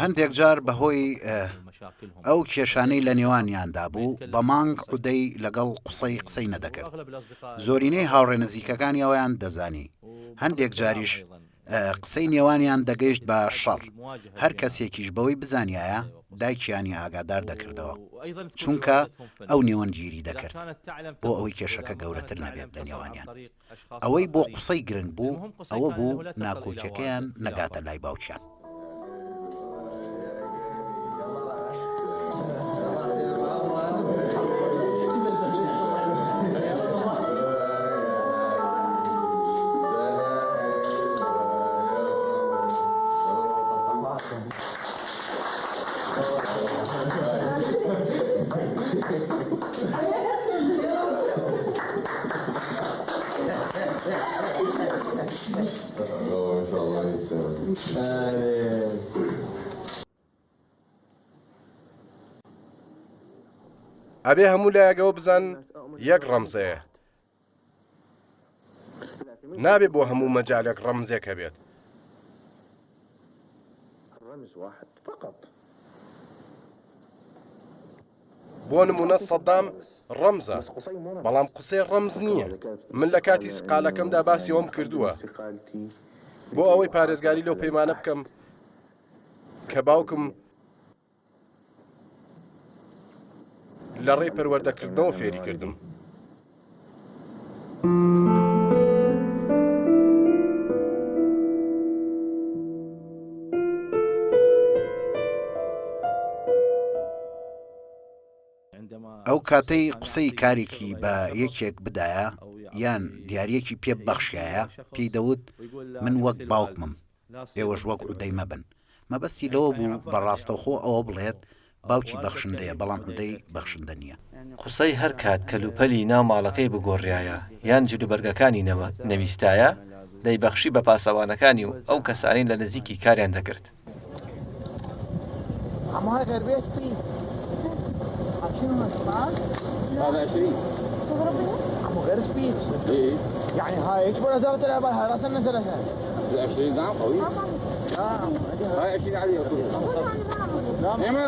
هەندێک جار بەهۆی ئەو کێشانەی لە نێوانیاندا بوو بە مانگ عودەی لەگەڵ قسەی نەدەکرد. زۆرینەی هاوڕێ نزیکەکانی ئەویان دەزانی. هەندێک جاریش قسەی نێوانیان دەگەیشت بە شەڕ. هەر کەسێکیش بەوەی بزانایە دایکیانی ئاگادار دەکردەوە، چونکە ئەو نێوەندگیری دەکرد بۆ ئەوەی کێشەکە گەورەتر نەبێت لە نێوانیان. ئەوەی بۆ قسەی گرنگ بوو ئەوە بوو ناکۆکیەکەیان نەگاتە لای باوکیان. ئەبێ هەموو لایەگەوە بزان یەک ڕەمزەیە، نابێ بۆ هەموو مەجالێک ڕەمزێک هەبێت. بۆ نمونە سەدام ڕەمزە، بەڵام قسەی ڕەمز نییە. من لە کاتی سقالەکەمدا باسی ئەوم کردووە بۆ ئەوەی پارێزگاری لەو پەیمانە بکەم کە باوکم لە ڕێی پەروەردەکردنەوە فێری کردم. ئەو کاتەی قسەی کارێکی بە یەکێک بدایە یان دیارەکی پێ بەخشایە پێی دەوت من وەک باوکمم، ئێوەش وەک عودەی مەبن. مەبەستی لەوە بوو بەڕاستەوخۆ ئەوە بڵێت باوکی بەخشندەیە بەڵام عودەی بەخشندە نییە. قسەی هەر کات کەلوپەلی ناو ماڵەکەی بگۆڕایە یان جلوبەرگەکانی نەویستایە دەیبەخشی بە پاسەوانەکانی و ئەو کەسانی لە نزیکی کاریان دەکرد. هذا 20 عمو غير سبيد يعني هاي ايش ولا زالت العبال هاي راسنا ثلاثة 20 نعم قوي هاي 20 عادية لا ما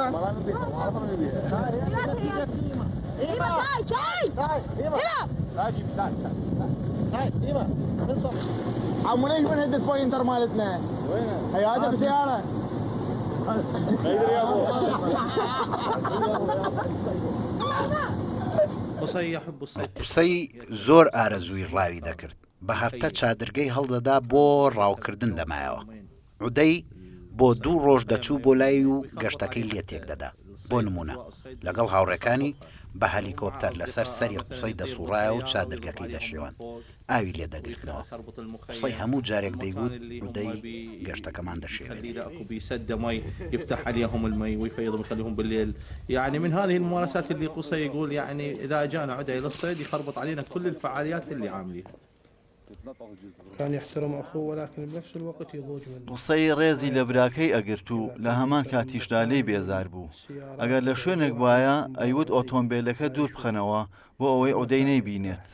عمو ليش بنهد البوينتر مالتنا؟ هي هذا بسيارة قسەی زۆر ئارەزووی ڕاوی دەکرد، بە هەفتە چادرگەی هەڵدەدا بۆ ڕاوکردن دەمایەوە. عودەی بۆ 2 ڕۆژ دەچوو بۆ لای و گەشتەکەی لێ تێک دەدا. بۆ نمونە لەگەڵ هاوڕێکانی بە هەلیکۆپتەر لەسەر سەری قسەی دەسوڕایە و چادرگەکەی دەشێوان، ئاوی لێ دەگرتنەوە. قسەی هەموو جارێک دەیگوت عودەی گەشتەکەمان دەشێوێنێت. يفتح عليهم المي ويفيض ويخليهم بالليل. يعني من هذه الممارسات اللي قصي يقول يعني إذا جانا عدى إلى الصيد يخربط علينا كل الفعاليات اللي عامليها. كان يحترم أخوه ولكن بنفس الوقت يضوج منه. قسەی ڕێزی لە براکەی ئەگرت و لە هەمان کاتیشدا لێی بێزار بوو. ئەگەر لە شوێنێک وایە ئەیوت ئۆتۆمبیلەکە دوور بخەنەوە بۆ ئەوەی عودەی نەیبینێت.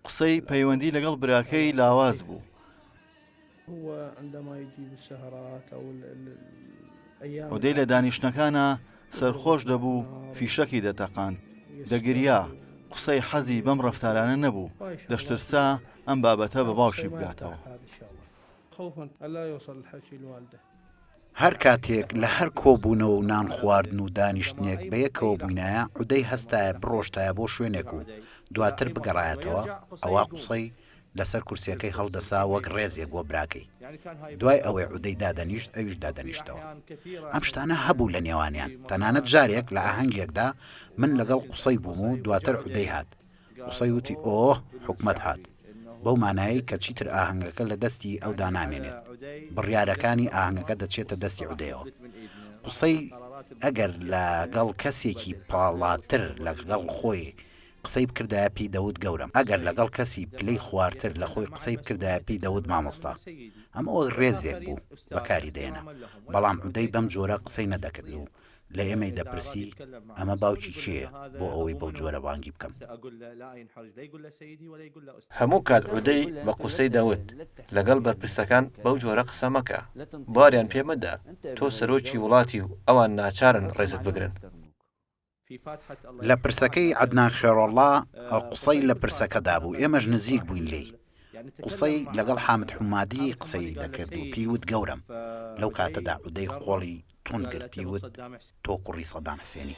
قسەی پەیوەندی لەگەڵ براکەی لاواز بوو. عودەی لە دانیشتەکانە سەرخۆش دەبوو، فیشەکی دەتەقاند، دەگریا. قسەی حەزی بەم ڕەفتارانە نەبوو، دەشترسا ئەم بابەتە بە باوشی بگاتەوە. هەر کاتێک لە هەر کۆبوونەوە و نان خواردن و دانیشتنێک بە یەکەوە بووینایە عودەی هەستایە بڕۆشتایە بۆ شوێنێک و دواتر بگەڕایەتەوە، ئەوە قسەی لەسەر کورسیەکەی هەڵدەسا وەک ڕێزێک بۆ براکەی. دوای ئەوەی عودەی دادەنیشت ئەویش دادەنیشتەوە. ئەم شتانە هەبوو لە نێوانیان. تەنانەت جارێک لە ئاهەنگێکدا من لەگەڵ قسەی بووم و دواتر عودەی هات. قسەی وتی ئۆ حکومەت هات، بەو مانایی کە چیتر ئاهەنگەکە لە دەستی ئەو دانامێنێت، بڕیارەکانی ئاهەنگەکە دەچێتە دەستی عودەیەوە. قسەی ئەگەر لەگەڵ کەسێکی پاڵاتر لەگەڵ خۆی قسەی بکردایە پێی دەوت گەورم، ئەگەر لەگەڵ کەسی پلەی خواردتر لە خۆی قسەی بکردایە پێی دەوت مامۆستا. ئەمەوە ڕێزێک بوو بەکاری دێنە، بەڵام عودەی بەم جۆرە قسەی نەدەکرد و لە ئێمەی دەپرسی ئەمە باوکی کێیە بۆ ئەوەی بەو جۆرە بانگی بکەم. هەموو کات عودەی بە قوسەی دەوت لەگەڵ بەرپرسەکان بەو جۆرە قسە مەکە، باریان پێمەدا تۆ سەرۆکی وڵاتی و ئەوان ناچارن ڕێزت بگرن. لە پرسەکەی عەدنان خێڕۆڵڵا قوسەی لە پرسەکەدا بوو، ئێمەش نزیک بووین لێی. قوسەی لەگەڵ حامد حومادی قسەی دەکرد و پیوت گەورم. لەو کاتەدا عودەی قۆڵی تون گرت، پیوت تۆ کوڕی سەدام حوسێنی.